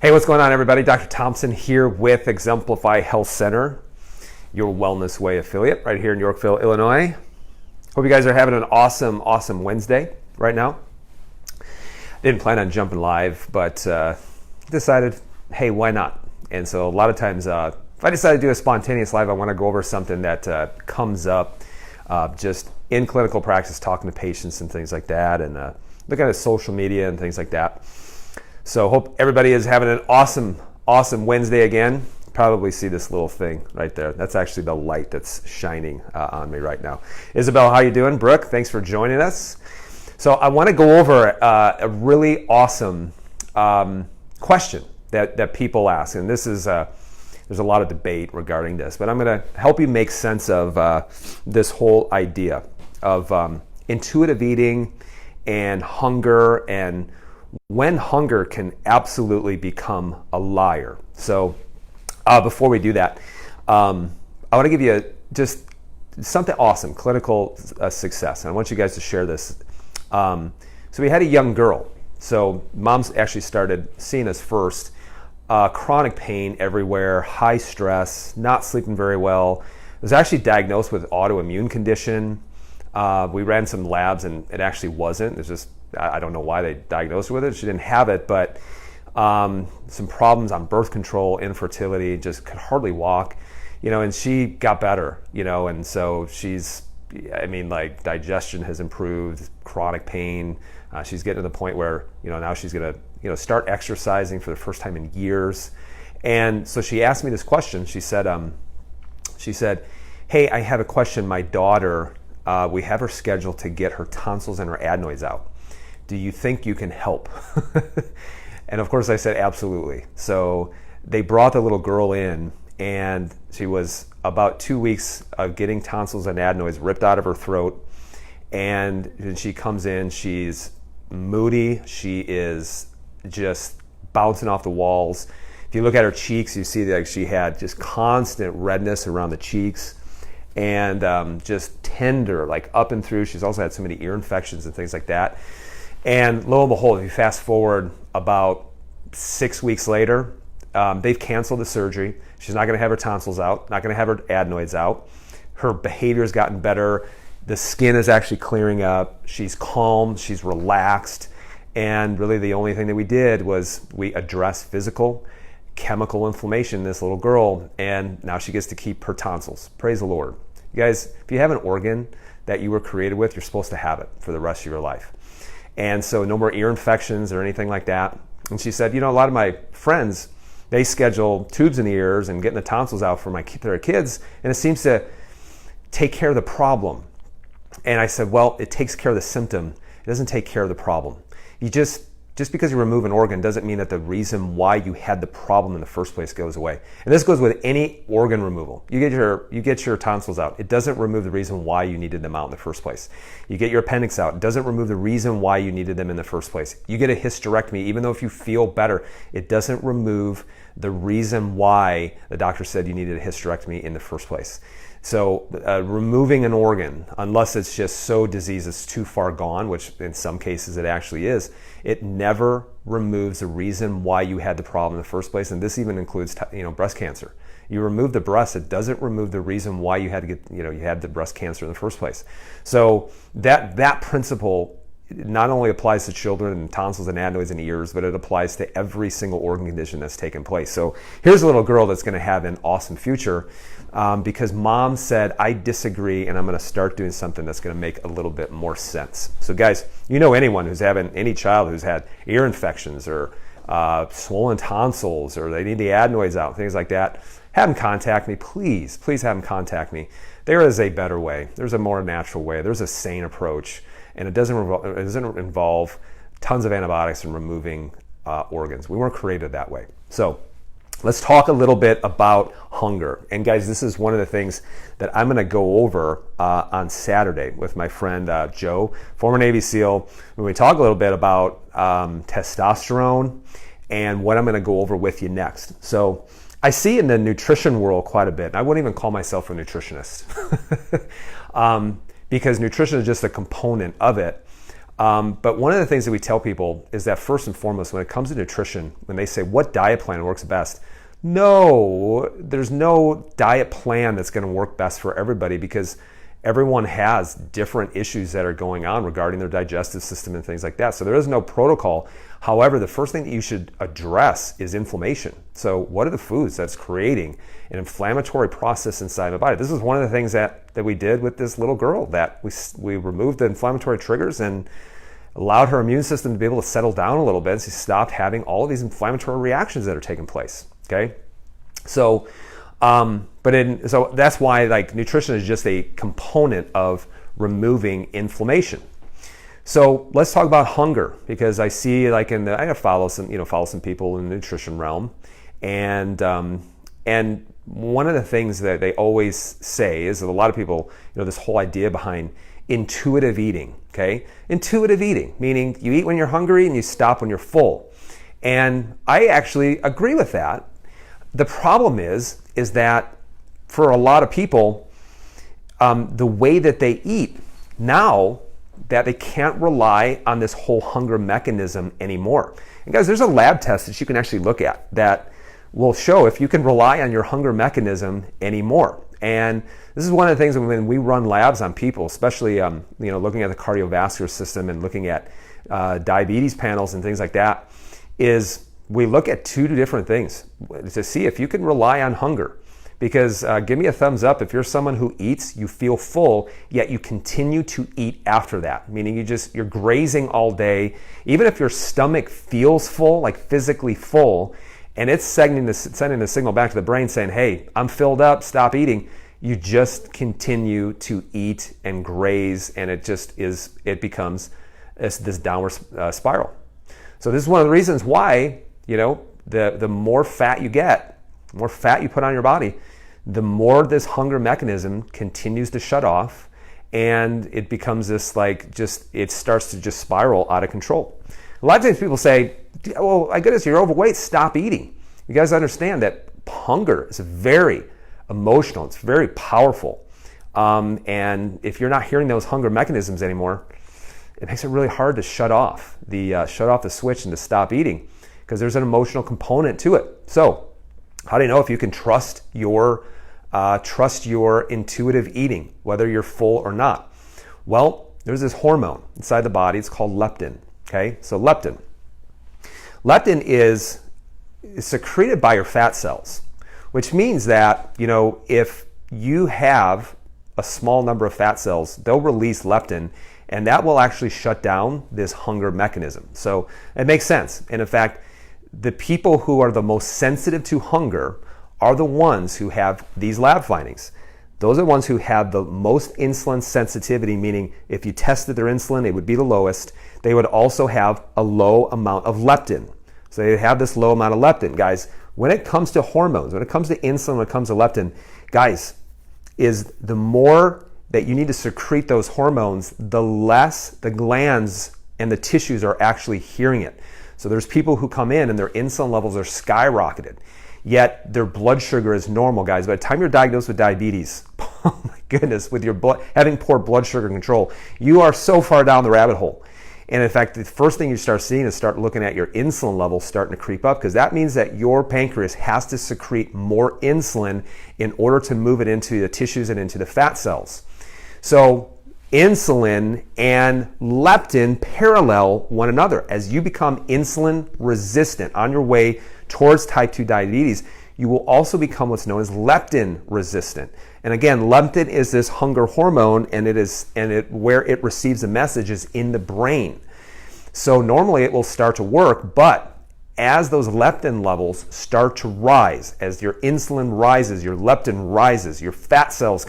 Hey, what's going on, everybody? Dr. Thompson here with Exemplify Health Center, your Wellness Way affiliate right here in Yorkville, Illinois. Hope you guys are having an awesome Wednesday right now. Didn't plan on jumping live, but decided, hey, why not? And so a lot of times, if I decide to do a spontaneous live, I want to go over something that comes up just in clinical practice, talking to patients and things like that, and looking at social media and things like that. So hope everybody is having an awesome Wednesday again. Probably see this little thing right there. That's actually the light that's shining on me right now. Isabel, how you doing? Brooke, thanks for joining us. So I want to go over a really awesome question that people ask, and this is there's a lot of debate regarding this, but I'm going to help you make sense of this whole idea of intuitive eating and hunger, and when hunger can absolutely become a liar. So before we do that, I want to give you just something awesome, clinical success. And I want you guys to share this. So we had a young girl. So mom's actually started seeing us first. Chronic pain everywhere, high stress, not sleeping very well. Was actually diagnosed with autoimmune condition. We ran some labs and it actually wasn't. It's just, I don't know why they diagnosed her with it. She didn't have it, but some problems on birth control, infertility, just could hardly walk, and she got better, and so she's, digestion has improved, chronic pain. She's getting to the point where, now she's going to, start exercising for the first time in years. And so she asked me this question. She said, hey, I have a question. My daughter, we have her scheduled to get her tonsils and her adenoids out. Do you think you can help? And of course I said, absolutely. So they brought the little girl in, and she was about 2 weeks of getting tonsils and adenoids ripped out of her throat. And when she comes in, she's moody. She is just bouncing off the walls. If you look at her cheeks, you see that she had just constant redness around the cheeks, and just tender, like up and through. She's also had so many ear infections and things like that. And lo and behold, if you fast forward about 6 weeks later, they've canceled the surgery. She's not going to have her tonsils out, not going to have her adenoids out. Her behavior has gotten better. The skin is actually clearing up. She's calm. She's relaxed. And really the only thing that we did was we addressed physical, chemical inflammation in this little girl, and now she gets to keep her tonsils. Praise the Lord. You guys, if you have an organ that you were created with, you're supposed to have it for the rest of your life. And so no more ear infections or anything like that. And she said, a lot of my friends, they schedule tubes in the ears and getting the tonsils out for their kids, and it seems to take care of the problem. And I said, well, it takes care of the symptom. It doesn't take care of the problem. You just because you remove an organ doesn't mean that the reason why you had the problem in the first place goes away. And this goes with any organ removal. You get your tonsils out. It doesn't remove the reason why you needed them out in the first place. You get your appendix out. It doesn't remove the reason why you needed them in the first place. You get a hysterectomy, even though if you feel better, it doesn't remove the reason why the doctor said you needed a hysterectomy in the first place. So removing an organ, unless it's just so diseased it's too far gone, which in some cases it actually is, it never removes the reason why you had the problem in the first place. And this even includes, breast cancer. You remove the breast, it doesn't remove the reason why you had to get, you had the breast cancer in the first place. So that principle not only applies to children and tonsils and adenoids and ears, but it applies to every single organ condition that's taken place. So here's a little girl that's going to have an awesome future because mom said, I disagree, and I'm going to start doing something that's going to make a little bit more sense. So guys, anyone who's having any child who's had ear infections or swollen tonsils, or they need the adenoids out, things like that, have them contact me. Please have them contact me. There is a better way. There's a more natural way. There's a sane approach. And it doesn't involve tons of antibiotics and removing organs. We weren't created that way. So let's talk a little bit about hunger. And guys, this is one of the things that I'm going to go over on Saturday with my friend Joe, former Navy SEAL, when we talk a little bit about testosterone and what I'm going to go over with you next. So I see in the nutrition world quite a bit. And I wouldn't even call myself a nutritionist. Because nutrition is just a component of it. But one of the things that we tell people is that first and foremost, when it comes to nutrition, when they say what diet plan works best, no, there's no diet plan that's going to work best for everybody, because everyone has different issues that are going on regarding their digestive system and things like that. So there is no protocol. However, the first thing that you should address is inflammation. So what are the foods that's creating an inflammatory process inside the body? This is one of the things that we did with this little girl, that we removed the inflammatory triggers and allowed her immune system to be able to settle down a little bit. She stopped having all of these inflammatory reactions that are taking place. Okay, so so that's why like nutrition is just a component of removing inflammation. So let's talk about hunger, because I see like I follow some people in the nutrition realm, and one of the things that they always say is that a lot of people, this whole idea behind intuitive eating. Okay, intuitive eating, meaning you eat when you're hungry and you stop when you're full. And I actually agree with that. The problem is that for a lot of people, the way that they eat now, that they can't rely on this whole hunger mechanism anymore. And guys, there's a lab test that you can actually look at that will show if you can rely on your hunger mechanism anymore. And this is one of the things when we run labs on people, especially looking at the cardiovascular system and looking at diabetes panels and things like that, is we look at two different things to see if you can rely on hunger. Because give me a thumbs up if you're someone who eats, you feel full, yet you continue to eat after that. Meaning you're grazing all day, even if your stomach feels full, like physically full, and it's sending the signal back to the brain saying, hey, I'm filled up, stop eating. You just continue to eat and graze, and it becomes this downward spiral. So this is one of the reasons why, the more fat you get, the more fat you put on your body, the more this hunger mechanism continues to shut off, and it becomes this it starts to just spiral out of control. A lot of times people say, well, my goodness, you're overweight, stop eating. You guys understand that hunger is very emotional, it's very powerful. And if you're not hearing those hunger mechanisms anymore, it makes it really hard to shut off the switch and to stop eating, because there's an emotional component to it. So how do you know if you can trust your intuitive eating, whether you're full or not? Well, there's this hormone inside the body. It's called leptin. Okay, so leptin is secreted by your fat cells, which means that if you have a small number of fat cells, they'll release leptin, and that will actually shut down this hunger mechanism. So it makes sense. And in fact, the people who are the most sensitive to hunger are the ones who have these lab findings. Those are the ones who have the most insulin sensitivity, meaning if you tested their insulin, it would be the lowest. They would also have a low amount of leptin. So they have this low amount of leptin. Guys, when it comes to hormones, when it comes to insulin, when it comes to leptin, guys, is the more that you need to secrete those hormones, the less the glands and the tissues are actually hearing it. So there's people who come in and their insulin levels are skyrocketed, yet their blood sugar is normal, guys. By the time you're diagnosed with diabetes, oh my goodness, with your having poor blood sugar control, you are so far down the rabbit hole. And in fact, the first thing you start seeing is start looking at your insulin levels starting to creep up, because that means that your pancreas has to secrete more insulin in order to move it into the tissues and into the fat cells. So insulin and leptin parallel one another. As you become insulin resistant on your way towards type 2 diabetes, you will also become what's known as leptin resistant. And again, leptin is this hunger hormone, and where it receives a message is in the brain. So normally it will start to work, but as those leptin levels start to rise, as your insulin rises, your leptin rises, your fat cells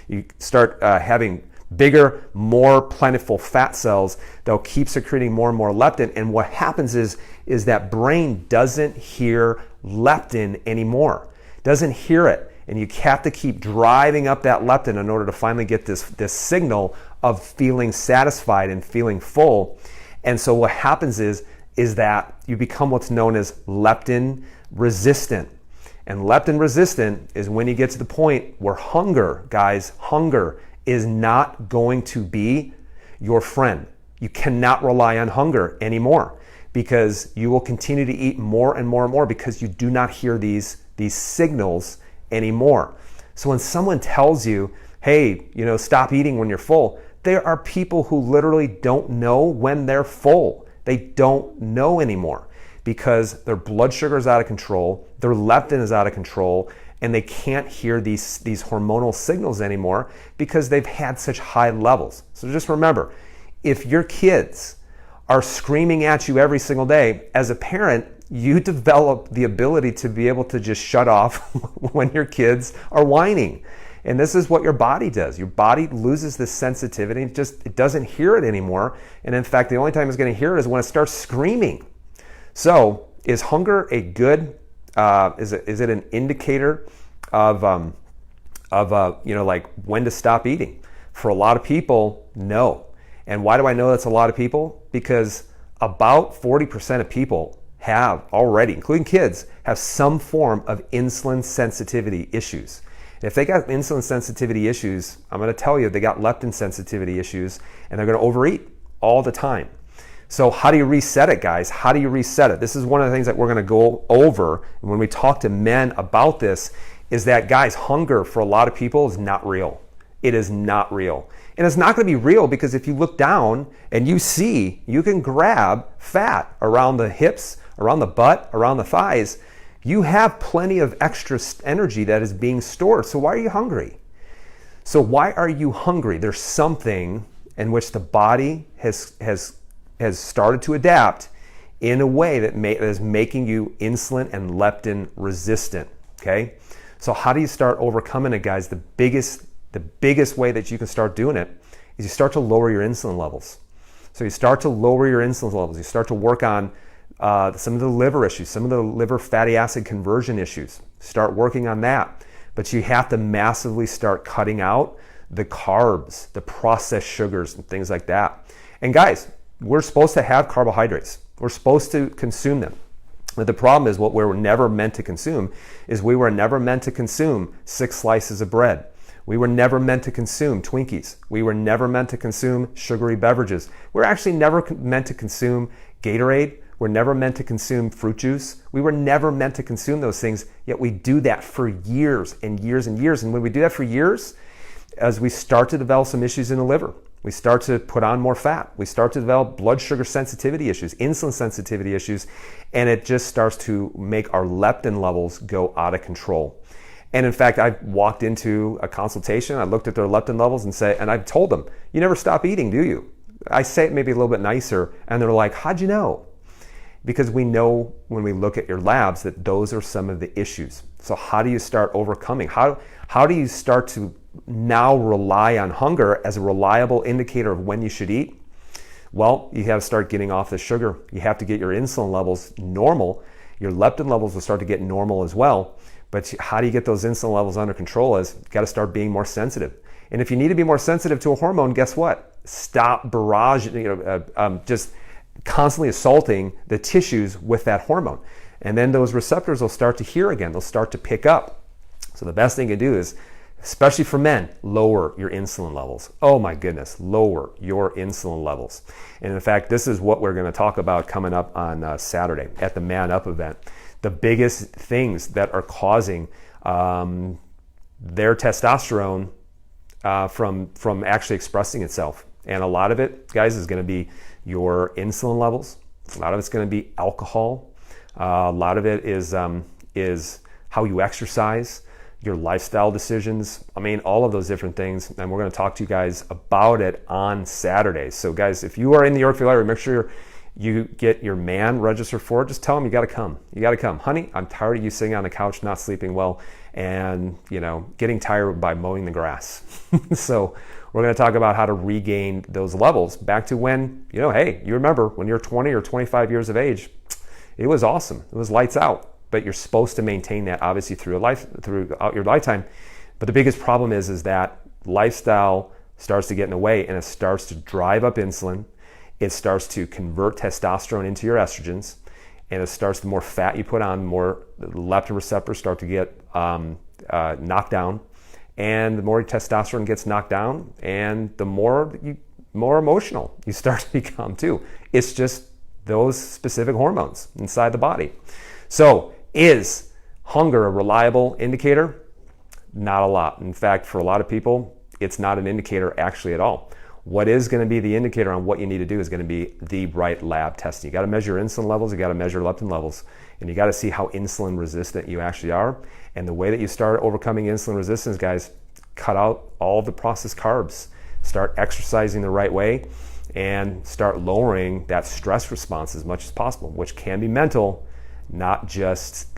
you start having bigger, more plentiful fat cells, they'll keep secreting more and more leptin. And what happens is that brain doesn't hear leptin anymore, doesn't hear it. And you have to keep driving up that leptin in order to finally get this signal of feeling satisfied and feeling full. And so what happens is that you become what's known as leptin resistant. And leptin resistant is when you get to the point where hunger, guys, hunger is not going to be your friend. You cannot rely on hunger anymore, because you will continue to eat more and more and more because you do not hear these signals anymore. So when someone tells you, hey, stop eating when you're full, there are people who literally don't know when they're full. They don't know anymore because their blood sugar is out of control, their leptin is out of control, and they can't hear these hormonal signals anymore because they've had such high levels. So just remember, if your kids are screaming at you every single day, as a parent, you develop the ability to be able to just shut off when your kids are whining. And this is what your body does. Your body loses this sensitivity. It doesn't hear it anymore. And in fact, the only time it's going to hear it is when it starts screaming. So is hunger a good, is it an indicator of like when to stop eating? For a lot of people, no. And why do I know that's a lot of people? Because about 40% of people have already, including kids, have some form of insulin sensitivity issues. If they got insulin sensitivity issues, I'm going to tell you they got leptin sensitivity issues, and they're going to overeat all the time. So how do you reset it, guys? How do you reset it? This is one of the things that we're going to go over when we talk to men about this, is that, guys, hunger for a lot of people is not real. It is not real. And it's not going to be real because if you look down and you see, you can grab fat around the hips, around the butt, around the thighs. You have plenty of extra energy that is being stored. So why are you hungry? So why are you hungry? There's something in which the body has started to adapt in a way that is making you insulin and leptin resistant. Okay? So how do you start overcoming it, guys? The biggest way that you can start doing it is you start to lower your insulin levels. So you start to lower your insulin levels. You start to work on some of the liver issues, some of the liver fatty acid conversion issues. Start working on that. But you have to massively start cutting out the carbs, the processed sugars, and things like that. And guys, we're supposed to have carbohydrates. We're supposed to consume them. But the problem is what we were never meant to consume is we were never meant to consume 6 slices of bread. We were never meant to consume Twinkies. We were never meant to consume sugary beverages. We're actually never meant to consume Gatorade. We're never meant to consume fruit juice. We were never meant to consume those things, yet we do that for years and years and years. And when we do that for years, as we start to develop some issues in the liver, we start to put on more fat. We start to develop blood sugar sensitivity issues, insulin sensitivity issues, and it just starts to make our leptin levels go out of control. And in fact, I walked into a consultation, I looked at their leptin levels and I told them, you never stop eating, do you? I say it maybe a little bit nicer, and they're like, how'd you know? Because we know when we look at your labs that those are some of the issues. So how do you start overcoming? How do you start to now rely on hunger as a reliable indicator of when you should eat? Well, you have to start getting off the sugar. You have to get your insulin levels normal. Your leptin levels will start to get normal as well. But how do you get those insulin levels under control? Is you got to start being more sensitive. And if you need to be more sensitive to a hormone, guess what? Stop just constantly assaulting the tissues with that hormone. And then those receptors will start to hear again. They'll start to pick up. So the best thing to do is, especially for men, lower your insulin levels. Oh my goodness, lower your insulin levels. And in fact, this is what we're going to talk about coming up on Saturday at the Man Up event. The biggest things that are causing their testosterone from actually expressing itself. And a lot of it, guys, is going to be your insulin levels. A lot of it's going to be alcohol. A lot of it is how you exercise, your lifestyle decisions. I mean, all of those different things. And we're going to talk to you guys about it on Saturday. So guys, if you are in the Yorkville area, make sure you get your man registered for it. Just tell him you got to come. You got to come. Honey, I'm tired of you sitting on the couch, not sleeping well, and getting tired by mowing the grass. So we're going to talk about how to regain those levels back to when, hey, you remember when you're 20 or 25 years of age, it was awesome. It was lights out. But you're supposed to maintain that obviously throughout your lifetime. But the biggest problem is that lifestyle starts to get in the way, and it starts to drive up insulin. It starts to convert testosterone into your estrogens, and it starts, the more fat you put on, the more leptin receptors start to get knocked down, and the more testosterone gets knocked down, and the more more emotional you start to become too. It's just those specific hormones inside the body. So is hunger a reliable indicator? Not a lot. In fact, for a lot of people, it's not an indicator actually at all. What is going to be the indicator on what you need to do is going to be the right lab testing. You got to measure insulin levels, you got to measure leptin levels, and you got to see how insulin resistant you actually are. And the way that you start overcoming insulin resistance, guys, cut out all the processed carbs, start exercising the right way, and start lowering that stress response as much as possible, which can be mental, not just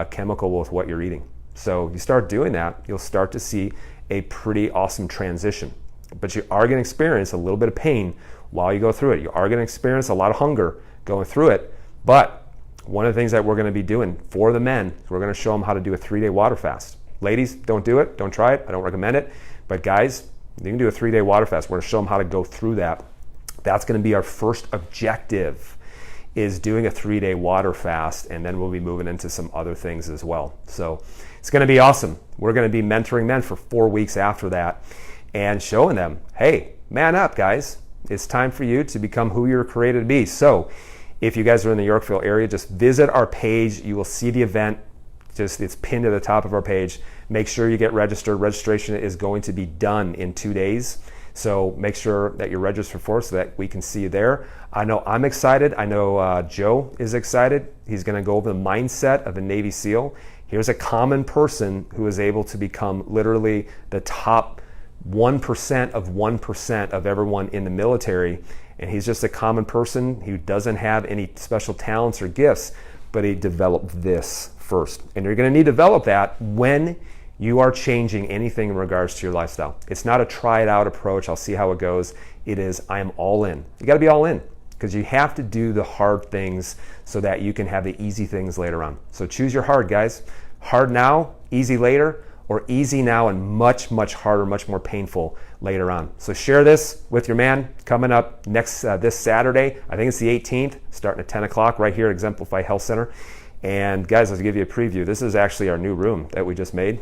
chemical with what you're eating. So you start doing that, you'll start to see a pretty awesome transition. But you are going to experience a little bit of pain while you go through it. You are going to experience a lot of hunger going through it. But one of the things that we're going to be doing for the men, we're going to show them how to do a 3-day water fast. Ladies, don't do it. Don't try it. I don't recommend it. But guys, you can do a 3-day water fast. We're going to show them how to go through that. That's going to be our first objective, is doing a 3-day water fast, and then we'll be moving into some other things as well. So it's going to be awesome. We're going to be mentoring men for 4 weeks after that and showing them, hey, man up, guys. It's time for you to become who you're created to be. So if you guys are in the Yorkville area, just visit our page. You will see the event. It's pinned to the top of our page. Make sure you get registered. Registration is going to be done in 2 days. So make sure that you're registered for so that we can see you there. I know I'm excited. I know Joe is excited. He's going to go over the mindset of a Navy SEAL. Here's a common person who is able to become literally the top 1% of 1% of everyone in the military. And he's just a common person who doesn't have any special talents or gifts, but he developed this first. And you're going to need to develop that when you are changing anything in regards to your lifestyle. It's not a try it out approach, I'll see how it goes. It is, I am all in. You got to be all in, because you have to do the hard things so that you can have the easy things later on. So choose your hard, guys. Hard now, easy later, or easy now and much, much harder, much more painful later on. So share this with your man coming up next this Saturday. I think it's the 18th, starting at 10 o'clock right here at Exemplify Health Center. And guys, let's give you a preview. This is actually our new room that we just made.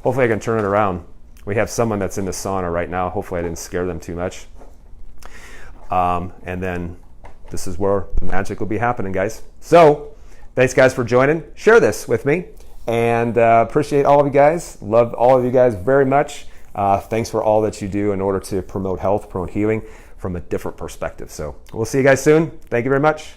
Hopefully I can turn it around. We have someone that's in the sauna right now. Hopefully I didn't scare them too much. And then this is where the magic will be happening, guys. So thanks, guys, for joining. Share this with me. And appreciate all of you guys. Love all of you guys very much. Thanks for all that you do in order to promote health, promote healing from a different perspective. So we'll see you guys soon. Thank you very much.